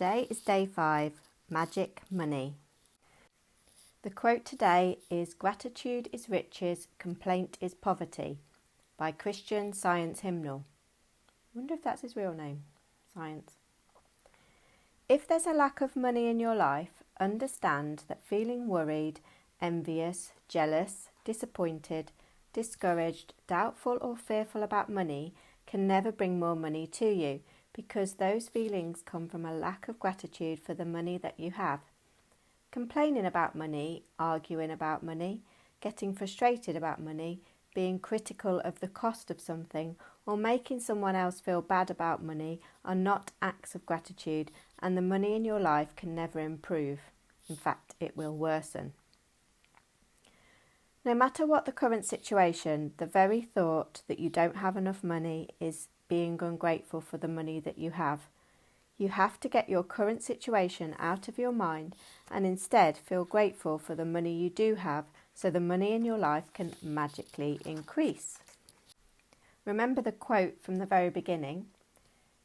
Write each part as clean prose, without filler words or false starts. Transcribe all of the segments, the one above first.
Today is day 5, Magic Money. The quote today is "Gratitude is riches, complaint is poverty" by Christian Science Hymnal. I wonder if that's his real name, Science. If there's a lack of money in your life, understand that feeling worried, envious, jealous, disappointed, discouraged, doubtful or fearful about money can never bring more money to you, because those feelings come from a lack of gratitude for the money that you have. Complaining about money, arguing about money, getting frustrated about money, being critical of the cost of something, or making someone else feel bad about money are not acts of gratitude, and the money in your life can never improve. In fact, it will worsen. No matter what the current situation, the very thought that you don't have enough money is being ungrateful for the money that you have. You have to get your current situation out of your mind and instead feel grateful for the money you do have, so the money in your life can magically increase. Remember the quote from the very beginning: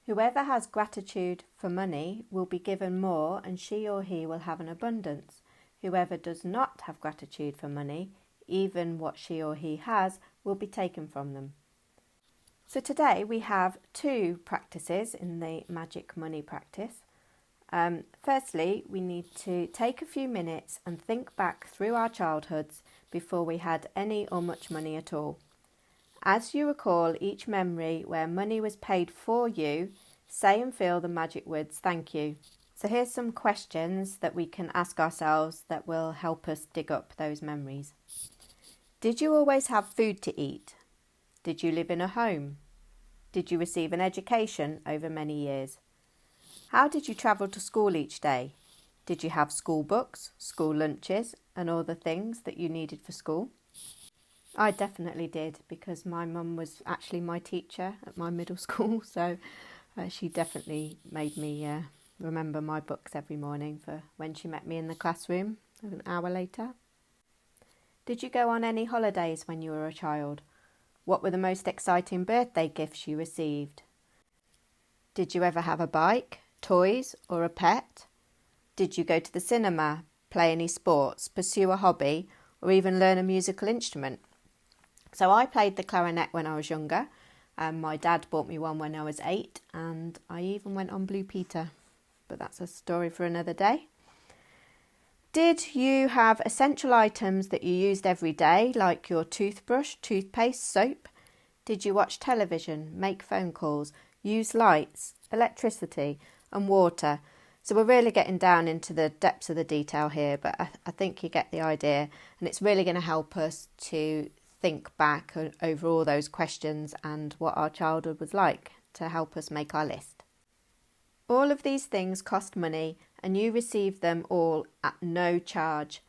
"Whoever has gratitude for money will be given more, and she or he will have an abundance. Whoever does not have gratitude for money, even what she or he has, will be taken from them." So today we have 2 practices in the magic money practice. Firstly, we need to take a few minutes and think back through our childhoods before we had any or much money at all. As you recall each memory where money was paid for you, say and feel the magic words "thank you." So here's some questions that we can ask ourselves that will help us dig up those memories. Did you always have food to eat? Did you live in a home? Did you receive an education over many years? How did you travel to school each day? Did you have school books, school lunches, and all the things that you needed for school? I definitely did, because my mum was actually my teacher at my middle school, so she definitely made me remember my books every morning for when she met me in the classroom an hour later. Did you go on any holidays when you were a child? What were the most exciting birthday gifts you received? Did you ever have a bike, toys, or a pet? Did you go to the cinema, play any sports, pursue a hobby, or even learn a musical instrument? So I played the clarinet when I was younger, and my dad bought me one when I was 8, and I even went on Blue Peter, but that's a story for another day. Did you have essential items that you used every day, like your toothbrush, toothpaste, soap? Did you watch television, make phone calls, use lights, electricity and water? So we're really getting down into the depths of the detail here, but I think you get the idea, and it's really going to help us to think back over all those questions and what our childhood was like to help us make our list. All of these things cost money, and you receive them all at no charge.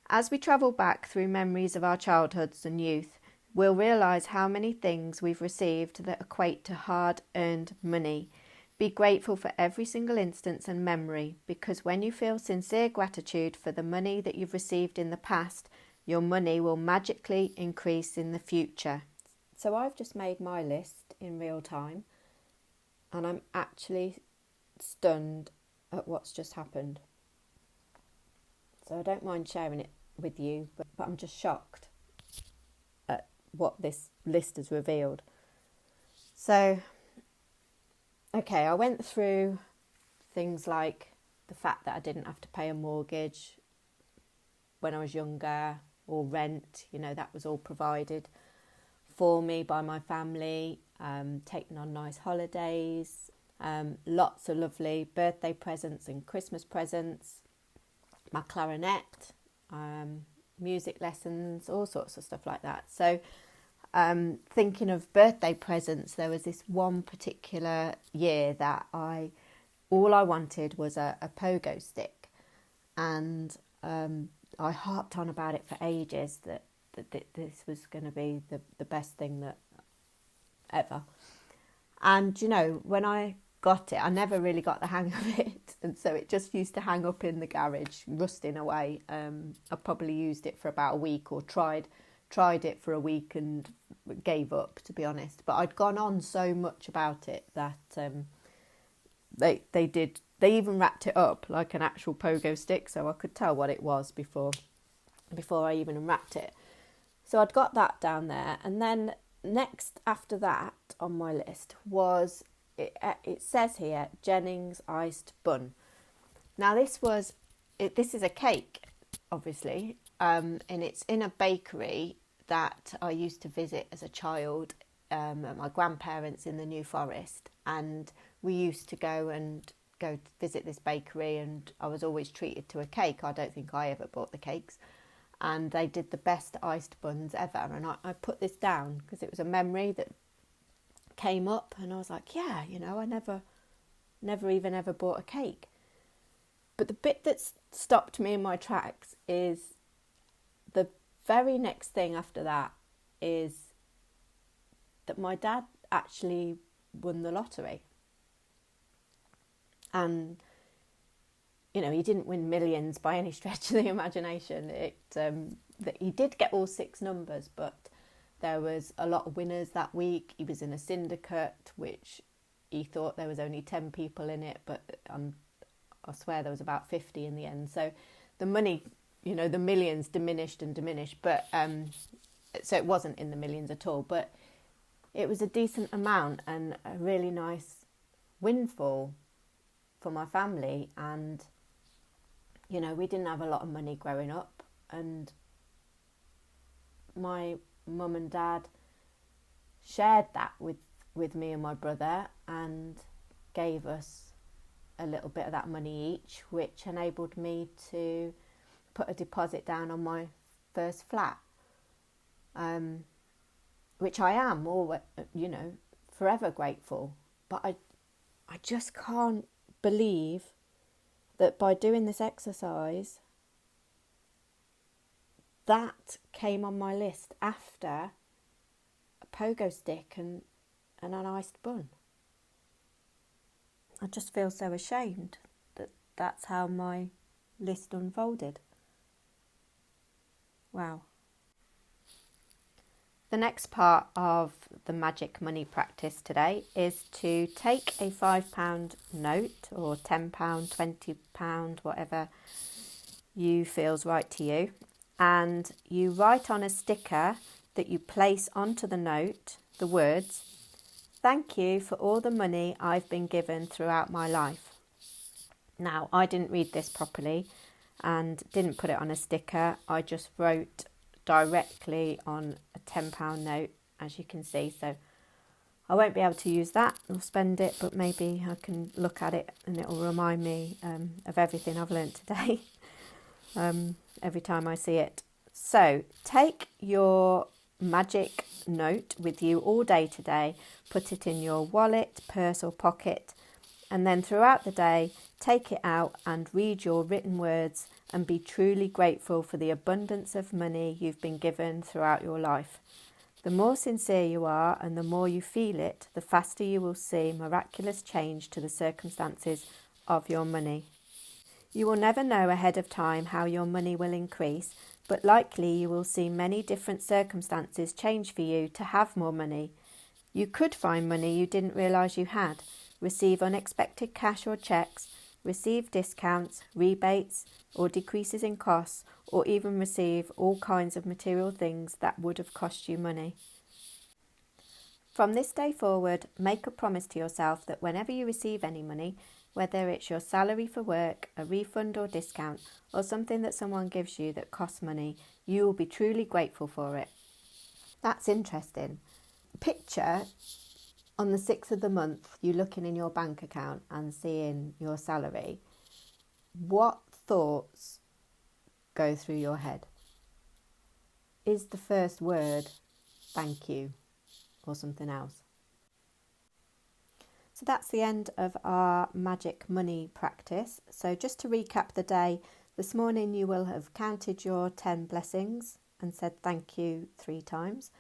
As we travel back through memories of our childhoods and youth, we'll realise how many things we've received that equate to hard-earned money. Be grateful for every single instance and memory, because when you feel sincere gratitude for the money that you've received in the past, your money will magically increase in the future. So I've just made my list in real time, and I'm actually stunned at what's just happened. So I don't mind sharing it with you, but I'm just shocked at what this list has revealed. So, okay, I went through things like the fact that I didn't have to pay a mortgage when I was younger, or rent, that was all provided for me by my family, taking on nice holidays, lots of lovely birthday presents and Christmas presents, my clarinet, music lessons, all sorts of stuff like that. So thinking of birthday presents, there was this one particular year that all I wanted was a pogo stick, and I harped on about it for ages that this was going to be the best thing that ever. And when I got it, I never really got the hang of it, and so it just used to hang up in the garage rusting away. I probably used it for about a week, or tried it for a week and gave up, to be honest. But I'd gone on so much about it that they did they even wrapped it up like an actual pogo stick, so I could tell what it was before I even unwrapped it. So I'd got that down there, and then next after that on my list was, it says here, Jennings iced bun. Now this is a cake, obviously, and it's in a bakery that I used to visit as a child at my grandparents in the New Forest, and we used to go to visit this bakery, and I was always treated to a cake. I don't think I ever bought the cakes, and they did the best iced buns ever, and I put this down because it was a memory that came up, and I was like, yeah, I never even ever bought a cake. But the bit that stopped me in my tracks is the very next thing after that is that my dad actually won the lottery. And, he didn't win millions by any stretch of the imagination. That he did get all 6 numbers, but there was a lot of winners that week. He was in a syndicate, which he thought there was only 10 people in it, but I swear there was about 50 in the end. So the money, the millions diminished and diminished, but so it wasn't in the millions at all, but it was a decent amount and a really nice windfall for my family. And we didn't have a lot of money growing up, and my mum and dad shared that with me and my brother and gave us a little bit of that money each, which enabled me to put a deposit down on my first flat, which I am always, forever grateful. But I just can't believe that by doing this exercise, that came on my list after a pogo stick and an iced bun. I just feel so ashamed that that's how my list unfolded. Wow. The next part of the magic money practice today is to take a £5 note or £10, £20, whatever you feels right to you, and you write on a sticker that you place onto the note the words, "Thank you for all the money I've been given throughout my life." Now, I didn't read this properly and didn't put it on a sticker. I just wrote directly on a £10 note, as you can see. So I won't be able to use that or spend it, but maybe I can look at it and it will remind me of everything I've learnt today every time I see it. So take your magic note with you all day today, put it in your wallet, purse or pocket, and then throughout the day take it out and read your written words and be truly grateful for the abundance of money you've been given throughout your life. The more sincere you are and the more you feel it, the faster you will see miraculous change to the circumstances of your money. You will never know ahead of time how your money will increase, but likely you will see many different circumstances change for you to have more money. You could find money you didn't realise you had, receive unexpected cash or cheques, receive discounts, rebates, or decreases in costs, or even receive all kinds of material things that would have cost you money. From this day forward, make a promise to yourself that whenever you receive any money, whether it's your salary for work, a refund or discount, or something that someone gives you that costs money, you will be truly grateful for it. That's interesting. Picture on the 6th of the month, you looking in your bank account and seeing your salary. What thoughts go through your head? Is the first word thank you or something else? So that's the end of our magic money practice. So just to recap the day, this morning you will have counted your 10 blessings and said thank you 3 times.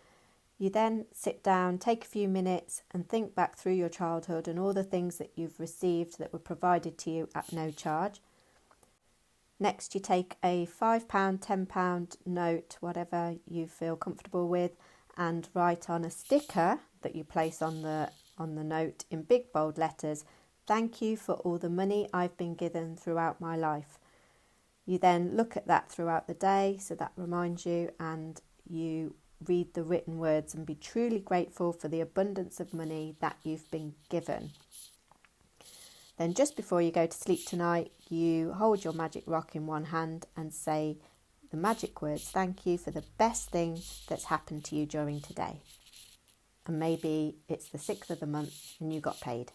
You then sit down, take a few minutes and think back through your childhood and all the things that you've received that were provided to you at no charge. Next, you take a £5, £10 note, whatever you feel comfortable with, and write on a sticker that you place on the note in big bold letters, thank you for all the money I've been given throughout my life. You then look at that throughout the day, so that reminds you, and you read the written words and be truly grateful for the abundance of money that you've been given. Then just before you go to sleep tonight, you hold your magic rock in one hand and say the magic words, thank you for the best thing that's happened to you during today. And maybe it's the 6th of the month and you got paid.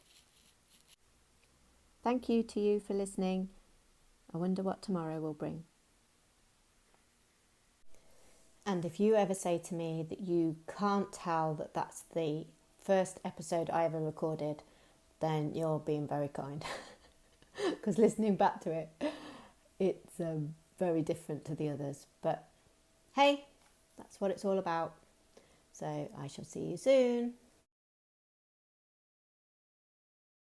Thank you to you for listening. I wonder what tomorrow will bring. And if you ever say to me that you can't tell that that's the first episode I ever recorded, then you're being very kind. Because listening back to it, it's very different to the others. But hey, that's what it's all about. So I shall see you soon.